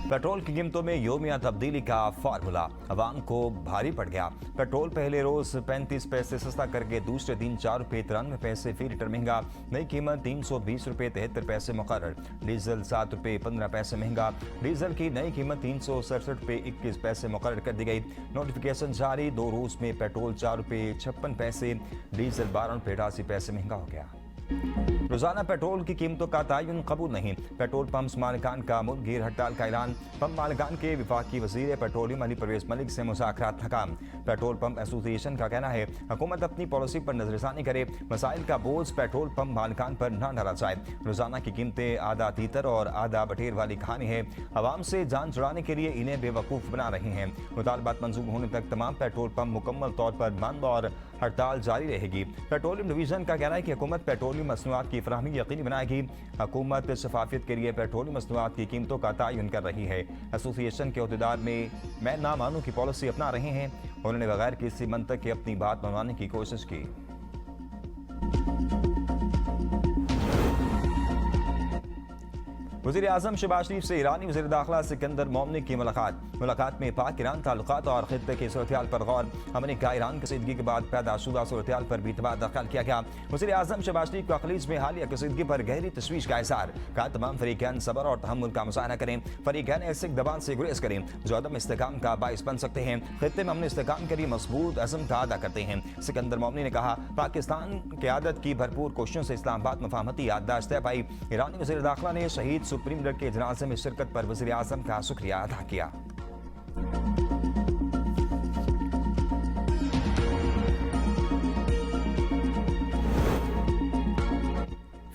Petrol की कीमतों में योमिया तब्दीली का फार्मूला आवाम को भारी पड़ गया। पेट्रोल पहले रोज 35 पैसे सस्ता करके दूसरे दिन 4 रुपये 93 पैसे फी लीटर महंगा। नई कीमत 320 रुपये 73 पैसे मुकर्रर। डीजल 7 रुपये 15 पैसे महंगा। डीजल की नई कीमत 367 रुपये 21 पैसे मुकर्रर कर दी गई। नोटिफिकेशन जारी। 2 रोज में पेट्रोल 4 रुपये 56 पैसे, डीजल 12 रुपये 88 पैसे महंगा हो गया। रोजाना पेट्रोल की कीमतों का तयन कबूल नहीं। पेट्रोल पंप मालिकान का मुल्कगीर हड़ताल का ऐलान। पंप मालिकान के विफाकी वजीर पेट्रोलियम अली परवेज मलिक से मुज़ाकरात नाकाम। पेट्रोल पंप एसोसिएशन का कहना है हुकूमत अपनी पॉलिसी पर नजरसानी करे, मसाइल का बोझ पेट्रोल पंप मालिकान पर न डाला जाए। रोजाना की कीमतें आधा तीतर और आधा बटेर वाली कहानी है। आवाम से जान छुड़ाने के लिए इन्हें बेवकूफ़ बना रही हैं। मुतालबात मंजूर होने तक तमाम पेट्रोल पंप मुकम्मल तौर पर बंद और हड़ताल जारी रहेगी। पेट्रोलियम डिवीजन का कहना है कि हुकूमत पेट्रोलियम मसनूआत की फराहमी यकीनी बनाएगी। हुकूमत शफाफियत के लिए पेट्रोलियम मसनूआत की कीमतों का तयन कर रही है। एसोसिएशन के अहदेदार में मैं ना मानूं की पॉलिसी अपना रहे हैं। उन्होंने बगैर किसी मंतक के अपनी बात मनवाने की कोशिश की। वज़ीर आज़म शहबाज शरीफ से ईरानी वज़ीर दाखिला सिकंदर मोमनी की मुलाकात में पाक ईरान ताल्लुकात और खित्ते की सूरत-ए-हाल पर गौर। अमेरिका ईरान कशीदगी के बाद पैदा शुदा सूरत-ए-हाल पर भी तबादला ख्याल किया गया। वज़ीर आज़म शहबाज शरीफ को खलीज में हालिया कशीदगी पर गहरी तशवीश का इज़हार। कहा तमाम फरीकैन सब्र और तहम्मुल का मुज़ाहरा करें। फरीकैन ऐसे इक़दाम से गुरेज करें जो अदम इस्तेहकाम का बाइस बन सकते हैं। खित्ते में अमन इस्तेहकाम के लिए मजबूत अज़म का अदा करते हैं। सिकंदर मोमनी ने कहा पाकिस्तान क़यादत की भरपूर कोशिशों से इस्लामाबाद मफाहमती याददाश्त तय पाई। ईरानी वज़ीर दाखिला ने शहीद सुप्रीम लीडर के जनाजे में शिरकत पर वज़ीर आज़म का शुक्रिया अदा किया।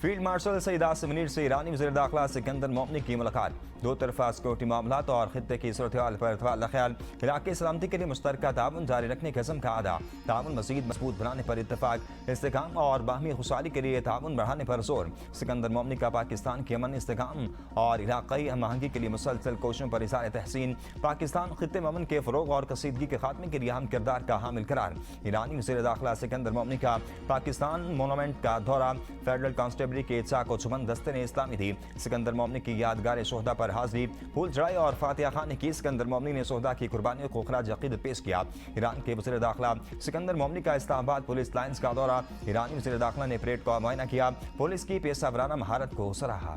फील्ड मार्शल सईद आसिम मुनीर से ईरानी वज़ीर दाखिला सिकंदर मोमनी की मुलाकात। दो तरफा सिक्योरिटी मामलात और खित्ते की सूरत-ए-हाल पर तबादला ख्याल। इलाके सलामती के लिए मुश्तरका ताउन जारी रखने के अज़्म का अदा। ताउन मज़ीद मजबूत बनाने पर इत्तफाक। इस्तेहकाम और बाहमी खुशहाली के लिए ताउन बढ़ाने पर जोर। सिकंदर मोमनी का पाकिस्तान के अमन इस्तेहकाम और इलाक़ाई हमआहंगी के लिए मुसलसल कोशिशों पर इज़हार तहसीन। पाकिस्तान खित्ते में अमन के फ़रोग़ और कशीदगी के खात्मे के लिए अहम किरदार का हामिल करार। ईरानी वज़ीर दाखिला सिकंदर मोमनी का पाकिस्तान मोनूमेंट का दौरा। फेडरल कांस्टेबल के चाको चुमन दस्ते ने इस्लामी दी। सिकंदर मोमनी की यादगार शोहदा पर हाजिरी, फूल चढ़ाई और फातिहा खानी की। सिकंदर मोमनी ने शोहदा की कुर्बानियों को खराज अक़ीदत पेश किया। ईरान के वज़ीर दाखिला सिकंदर मोमनी का इस्लामाबाद पुलिस लाइन्स का दौरा। ईरानी वज़ीर दाखिला ने परेड का मुआयना किया। पुलिस की पेशा वराना महारत को सराहा।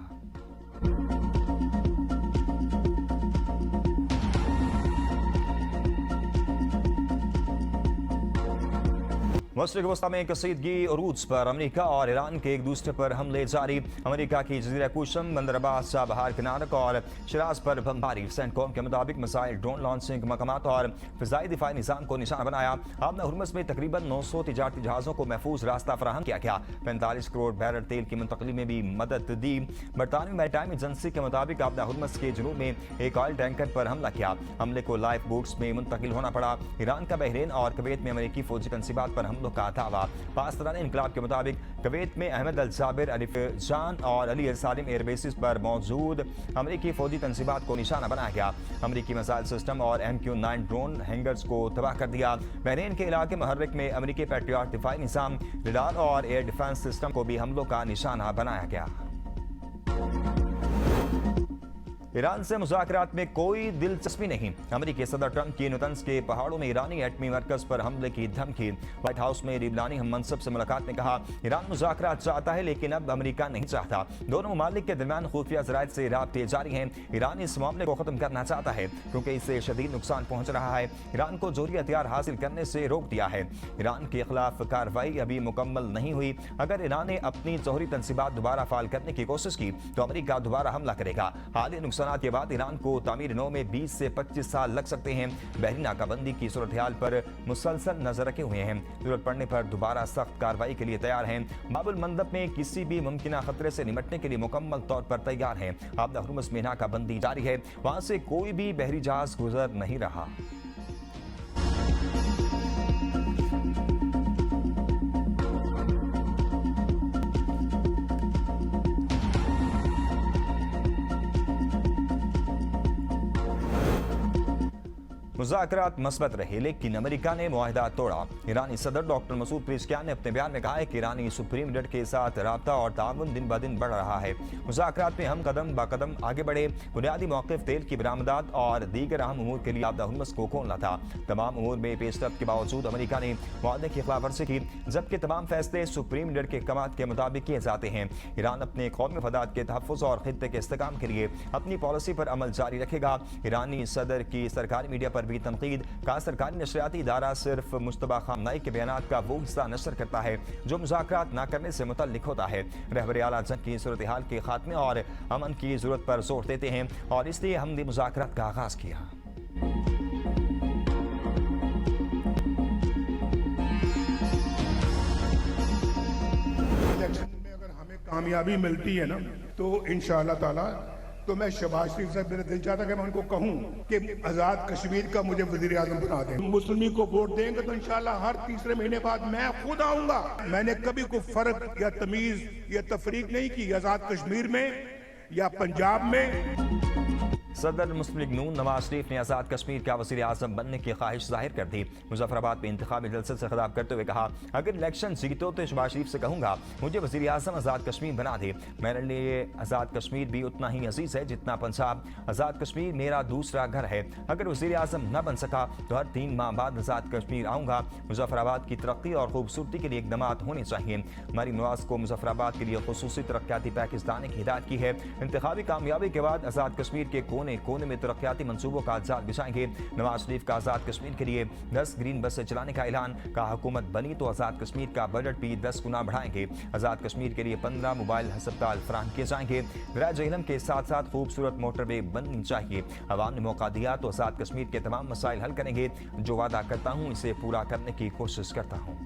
मशरिक़ वस्ता में कशीदगी उरूज पर अमेरिका और ईरान के एक दूसरे पर हमले जारी। अमेरिका की जज़ीरा कुशम, बंदर अब्बास, चाबहार किनारक और शिराज पर बमबारी। सेंटकॉम के मुताबिक मिसाइल, ड्रोन लॉन्चिंग मकामात और फ़िज़ाई दिफाई निज़ाम को निशाना बनाया। आबना हुर्मुज़ में तकरीबन 900 तिजारती जहाज़ों को महफूज रास्ता फराहम किया गया। 45 करोड़ बैरल तेल की मुंतकली में भी मदद दी। बरतानवी मैरीटाइम एजेंसी के मुताबिक आबना हुर्मुज़ के जुनूब में एक ऑयल टैंकर पर हमला किया। हमले को लाइफ बोट्स में मुंतकिल होना पड़ा। ईरान का बहरीन और कुवैत में अमेरिकी फौजी तंसीबात पर हमलों का दावा। पाकिस्तान इनकलाब के मुताबिक कुवैत में अहमद अल जाबिर, अलिफ जान और अली अल सालिम एयरबेसिस पर मौजूद अमेरिकी फौजी तंसीबात को निशाना बनाया गया। अमेरिकी मिसाइल सिस्टम और MQ-9 ड्रोन हैंगर्स को तबाह कर दिया। बहरीन के इलाके मुहर्रिक में अमेरिकी पैट्रियट दिफाई निज़ाम, रडार और एयर डिफेंस सिस्टम को भी हमलों का निशाना बनाया गया। ईरान से मुज़ाकरात में कोई दिलचस्पी नहीं। अमेरिकी सदर ट्रंप की नुतंस के पहाड़ों में ईरानी एटमी मरकज पर हमले की धमकी। व्हाइट हाउस में लिबानी हम मनसब से मुलाकात में कहा ईरान मुज़ाकरात चाहता है लेकिन अब अमेरिका नहीं चाहता। दोनों ममालिक के दरमियान खुफिया ज़राइत से राब्ते जारी हैं। ईरान इस मामले को ख़त्म करना चाहता है क्योंकि इससे शदीद नुकसान पहुँच रहा है। ईरान को जोहरी हथियार हासिल करने से रोक दिया है। ईरान के खिलाफ कार्रवाई अभी मुकम्मल नहीं हुई। अगर ईरान ने अपनी जोहरी तंसीबात दोबारा फाल करने की कोशिश की तो अमेरिका दोबारा हमला करेगा। हालिया नुकसान के बाद ईरान को तामीर नौ में 20 से 25 साल लग सकते हैं। बहरीन नाकाबंदी की सूरत-ए-हाल पर मुसलसल नजर रखे हुए हैं। जरूरत पड़ने पर दोबारा सख्त कार्रवाई के लिए तैयार हैं। बाबुल मंदब में किसी भी मुमकिन खतरे से निपटने के लिए मुकम्मल तौर पर तैयार हैं। आबना हुर्मुज़ में नाकाबंदी जारी है। वहां से कोई भी बहरी जहाज गुजर नहीं रहा। मुज़ाकरात मस्बत रहे, लेकिन अमेरिका ने मुआहिदा तोड़ा। ईरानी सदर डॉक्टर मसूद पेज़ेश्कियान ने अपने बयान में कहा है कि ईरानी सुप्रीम लीडर के साथ राब्ता और ताउन दिन ब दिन बढ़ रहा है। मुज़ाकरात में हम कदम ब कदम आगे बढ़े। बुनियादी मौक़िफ़ तेल की बरामदात और दीगर अहम उमूर के लिए आपदा हुर्मुज़ को खोलना था। तमाम उमूर में पेशरफ्त के बावजूद अमेरिका ने मुआहदे की खिलाफवर्जी की, जबकि तमाम फैसले सुप्रीम लीडर के अहकाम के मुताबिक किए जाते हैं। ईरान अपने कौमी मफादात के तहफ़्फ़ुज़ और खित्ते के इस्तेहकाम के लिए अपनी पॉलिसी पर अमल जारी रखेगा। ईरानी सदर की सरकारी मीडिया पर भी तनकीद का सरकारी नशरियाती इदारा सिर्फ मुश्तबा खामनाई के बयानात का वो हिस्सा नशर करता है जो मुज़ाकरात न करने से मुतल्लिक होता है। रहबरे आला जंग की सूरत हाल के खात्मे और अमन की ज़रूरत पर जोर देते हैं और इसलिए हमने मुज़ाकरात का आगाज़ किया। इलेक्शन में अगर हमें कामयाबी मिलती है ना तो इंशाअल्लाह ताला तो मैं शहबाज शरीफ साहब, मेरा दिल चाहता कि मैं उनको कहूं कि आज़ाद कश्मीर का मुझे वज़ीर आज़म बना दें। मुस्लिम लीग को वोट देंगे तो इंशाअल्लाह हर तीसरे महीने बाद मैं खुद आऊंगा। मैंने कभी कोई फर्क या तमीज या तफरीक नहीं की आज़ाद कश्मीर में या पंजाब में। सदर मुस्लिम लीग नून नवाज शरीफ ने आज़ाद कश्मीर का वज़ीर आज़म बनने की ख्वाहिश जाहिर कर दी। मुजफ्फराबाद में इंतखाबी जलसे से खिताब करते हुए कहा, अगर इलेक्शन जीतो तो शहबाज शरीफ से कहूँगा मुझे वज़ीर आज़म आज़ाद कश्मीर बना दे। मेरे लिए आज़ाद कश्मीर भी उतना ही अजीज़ है जितना पंजाब। आज़ाद कश्मीर मेरा दूसरा घर है। अगर वज़ीर आज़म न बन सका तो हर 3 माह बाद आज़ाद कश्मीर आऊँगा। मुजफ्फराबाद की तरक्की और खूबसूरती के लिए इक़दामात होने चाहिए। मरीम नवाज को मुजफ्फराबाद के लिए खुसूसी तरक्याती पैकेज लाने की हिदायत की है। इंतखाबी कामयाबी के बाद आज़ाद कश्मीर के कोने कोने में तरक्याती मंसूबों का जाल बिछाएंगे। नवाज शरीफ का आज़ाद कश्मीर के लिए 10 ग्रीन बसें चलाने का ऐलान। का हुकूमत बनी तो आज़ाद कश्मीर का बजट भी 10 गुना बढ़ाएंगे। आज़ाद कश्मीर के लिए 15 मोबाइल अस्पताल फराहम किए जाएंगे। दराज इल्म के साथ साथ खूबसूरत मोटरवे बननी चाहिए। अवाम ने मौका दिया तो आज़ाद कश्मीर के तमाम मसाइल हल करेंगे। जो वादा करता हूँ इसे पूरा करने की कोशिश करता हूँ।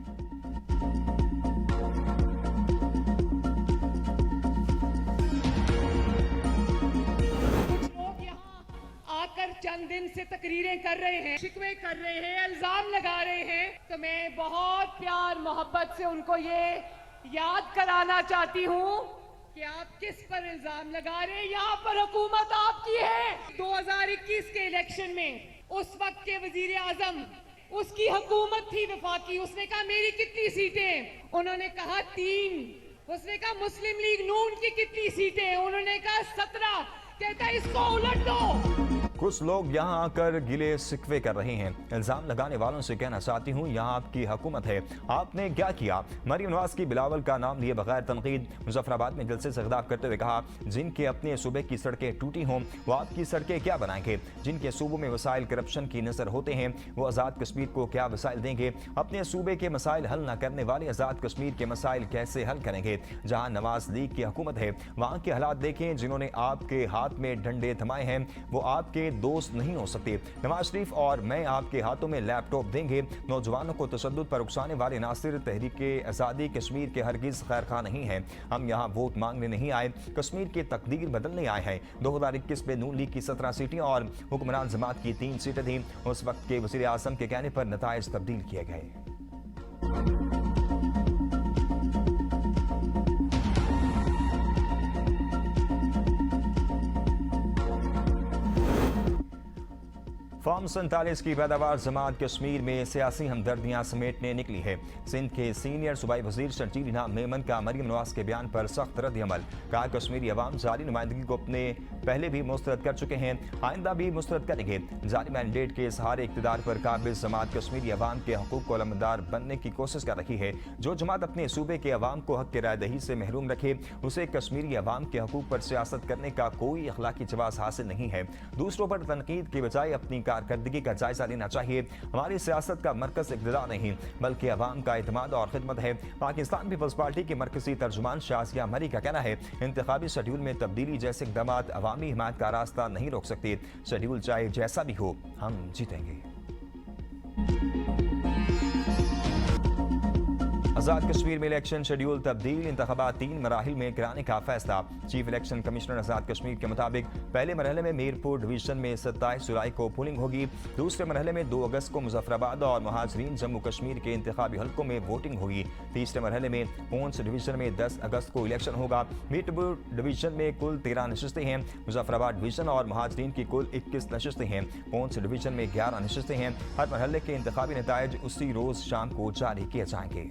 चंद दिन से तकरीरें कर रहे हैं, शिकवे कर रहे हैं, इल्जाम लगा रहे हैं, तो मैं बहुत प्यार मोहब्बत से उनको ये याद कराना चाहती हूँ कि आप किस पर इल्जाम लगा रहे हैं। यहाँ पर हुकूमत आपकी है। 2021 के इलेक्शन में उस वक्त के वजीर आजम, उसकी हुकूमत थी वफाकी, उसने कहा मेरी कितनी सीटें, उन्होंने कहा 3। उसने कहा मुस्लिम लीग नून की कितनी सीटें, उन्होंने कहा 17। कहता इसको उलट दो। कुछ लोग यहाँ आकर गिले शिकवे कर रहे हैं। इल्जाम लगाने वालों से कहना चाहती हूँ यहाँ आपकी हुकूमत है, आपने क्या किया। मरीम नवाज की बिलावल का नाम लिए बगैर तनकीद। मुजफ्फराबाद में जलसे से खिताब करते हुए कहा, जिनके अपने सूबे की सड़कें टूटी हों वो आपकी सड़कें क्या बनाएंगे। जिनके सूबों में वसाइल करप्शन की नजर होते हैं वो आज़ाद कश्मीर को क्या वसाइल देंगे। अपने सूबे के मसाइल हल न करने वाले आज़ाद कश्मीर के मसाइल कैसे हल करेंगे। जहाँ नवाज लीग की हुकूमत है वहाँ के हालात देखें। जिन्होंने आपके हाथ में डंडे थमाए हैं वो आपके दोस्त नहीं हो सकते। नवाज शरीफ और मैं आपके हाथों में लैपटॉप देंगे। नौजवानों को तशद्दुद पर उकसाने वाले नासिर तहरीक आज़ादी कश्मीर के हरगिज़ खैर खा नहीं हैं। हम यहाँ वोट मांगने नहीं आए, कश्मीर की तकदीर बदलने आए हैं। 2021 में नून लीग की 17 सीटें और हुक्मरान जमात की 3 सीटें थीं। उस वक्त के वज़ीर आज़म के कहने पर नताइज तब्दील किए गए। फॉर्म 47 की पैदावार जमात कश्मीर में सियासी हमदर्दियां समेटने निकली है। सिंध के सीनियर सूबाई वजीर शर्जील इनाम मेमन का मरीम नवाज के बयान पर सख्त रद्द-ए-अमल। कहा कश्मीरी अवाम जारी नुमाइंदगी को अपने पहले भी मुस्तरद कर चुके हैं, आइंदा भी मुस्तरद करेंगे। जारी मैंडेट के सहारे इक़्तिदार पर काबिज जमात कश्मीरी अवाम के हकूक़ को अलमदार बनने की कोशिश कर रही है। जो जमात अपने सूबे के अवाम को हक के रायदही से महरूम रखे उसे कश्मीरी अवाम के हकूक़ पर सियासत करने का कोई अखलाकी जवाज़ हासिल नहीं है। दूसरों पर तनकीद के बजाय अपनी कारकर्दगी का जायजा लेना चाहिए। हमारी सियासत का मरकज इक़्तिदार नहीं बल्कि अवाम का एतमाद और खिदमत है। पाकिस्तान पीपल्स पार्टी की मरकजी तर्जुमान शाज़िया मरी का कहना है, इंतखाबी शेड्यूल में तब्दीली जैसे इक़दामात अवामी हिमायत का रास्ता नहीं रोक सकते। शेड्यूल चाहे जैसा भी हो हम जीतेंगे। आज़ाद कश्मीर में इलेक्शन शेड्यूल तब्दील, इंतखाबात 3 मराहिल में कराने का फैसला। Chief election commissioner Azad Kashmir के मुताबिक पहले मरहले में मीरपुर डिवीजन में 27 जुलाई को पोलिंग होगी। दूसरे मरहले में 2 अगस्त को मुजफ्फराबाद और महाजरीन जम्मू कश्मीर के इंतखाबी हल्कों में वोटिंग होगी। तीसरे मरहले में पूंछ डिवीजन में 10 अगस्त को इलेक्शन होगा। मीरपुर डिवीजन में कुल 13 नशस्तें हैं। मुजफ्फराबाद डिवीजन और महाजरीन की कुल 21 नशस्तें हैं। पूंछ डिवीजन में 11 नशस्तें हैं। हर मरहले के इंतखाबी नताइज उसी रोज शाम को जारी किए जाएंगे।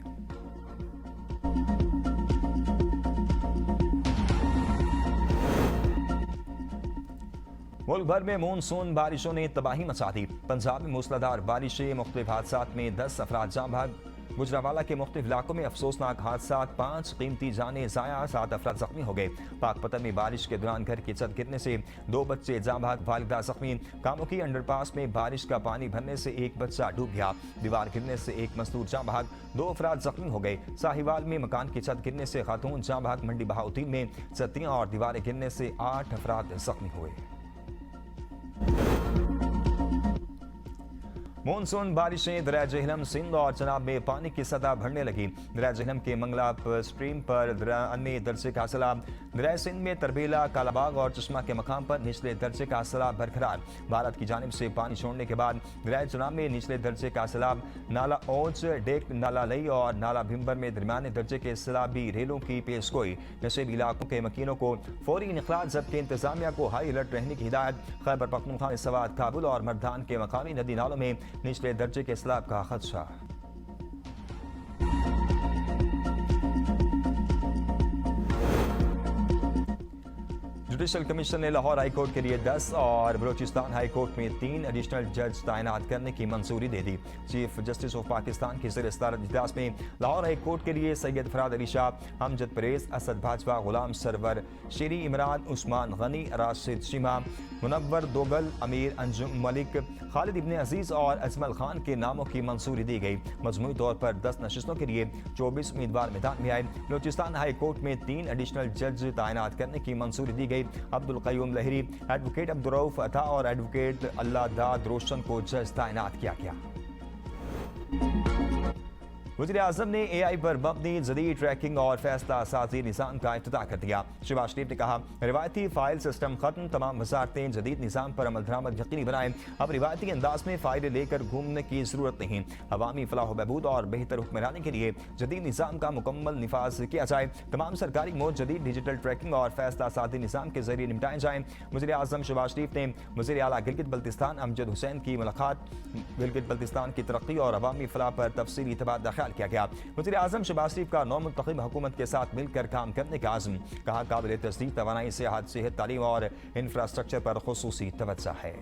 मुल्क भर में मानसून बारिशों ने तबाही मचा दी। पंजाब में मूसलाधार बारिशें, मुख्तलिफ हादसात में 10 अफराद जाँ भाग। गुजरावाला के मुख्तलिफ इलाकों में अफसोसनाक हादसा, 5 कीमती जानें ज़ाया, 7 अफराद जख्मी हो गए। पाकपतन में बारिश के दौरान घर की छत गिरने से 2 बच्चे जाँ भाग, वालिदा जख्मी। कामोकी अंडरपास में बारिश का पानी भरने से 1 बच्चा डूब गया। दीवार गिरने से 1 मजदूर जाँ भाग, 2 अफराद जख्मी हो गए। साहिवाल में मकान की छत गिरने से खातून जाँ भाग। मंडी बहाउद्दीन में छत्तियाँ और दीवारें गिरने से 8 अफराद जख्मी हुए। मानसून बारिशें, दरिया जहलम, सिंध और चनाब में पानी की सतह बढ़ने लगी। दरिया जहलम के मंगला स्ट्रीम पर अन्य दर्जे का सैलाब। दरिया सिंध में तरबेला, कालाबाग और चश्मा के मकाम पर निचले दर्जे का सैलाब बरकरार। भारत की जानिब से पानी छोड़ने के बाद दरिया चनाब में निचले दर्जे का सैलाब। नाला ओच, डेक, नाला लई और नाला भिम्बर में दरमियाने दर्जे के सैलाबी रेलों की पेश गोई। नशेबी इलाकों के मकीनों को फौरी इनखलात, जबकि इंतजामिया को हाई अलर्ट रहने की हिदायत। खैबर पख्तूनख्वा, सवात, काबुल और मर्दान के मकामी नदी नालों में निचले दर्जे के सैलाब का खदशा। जुडिशल कमीशन ने लाहौर हाई कोर्ट के लिए 10 और बलोचिस्तान हाई कोर्ट में 3 एडिशनल जज तैनात करने की मंजूरी दे दी। चीफ जस्टिस ऑफ पाकिस्तान के ज़ेर-ए-सदारत इजलास में लाहौर हाई कोर्ट के लिए सैयद फराद अली शाह, हमजद परेज, असद भाजपा, गुलाम सरवर, शेरी इमरान, उस्मान गनी, राशिद शिमा, मुनव्वर दोगल, अमीर अंजुम मलिक, खालिद इब्ने अजीज और अजमल खान के नामों की मंजूरी दी गई। मजमूई तौर पर 10 नशिस्तों के लिए 24 उम्मीदवार मैदान में आए। बलोचिस्तान हाई कोर्ट में 3 एडिशनल जज तैनात करने की मंजूरी दी गई। अब्दुल क़य्यूम लहरी, एडवोकेट अब्दुर्रऊफ अता और एडवोकेट अल्लाह दाद रोशन को जज तैनात किया गया। वज़ीर आज़म ने AI पर मबनी जदीद ट्रैकिंग और फैसला साजी निज़ाम का इफ्तिताह कर दिया। शहबाज शरीफ ने कहा, रिवायती फाइल सिस्टम खत्म, तमाम वज़ारतें जदीद निज़ाम पर अमल दरामद यकीनी बनाएं। अब रिवायती अंदाज में फाइलें लेकर घूमने की ज़रूरत नहीं। अवामी फलाह बहबूद और बेहतर हुक्मरानी के लिए जदीद निज़ाम का मुकम्मल निफाज किया जाए। तमाम सरकारी मोड जदीद डिजिटल ट्रैकिंग और फैसला साजी निज़ाम के जरिए निपटाए जाएँ। वज़ीर आज़म शहबाज शरीफ ने वज़ीर आला गिलगित बल्तिस्तान अमजद हुसैन की मुलाकात। गिलगित बल्तिस्तान की तरक्की और अवामी फलाह पर तफसीली तबादला ख्याल किया गया। वज़ीर आज़म शहबाज शरीफ का नौमुंतखब हुकूमत के साथ मिलकर काम करने का आज़म। कहा, काबिल तस्दीक तवानाई, सेहत, तालीम और इंफ्रास्ट्रक्चर पर खुसूसी तवज्जो है।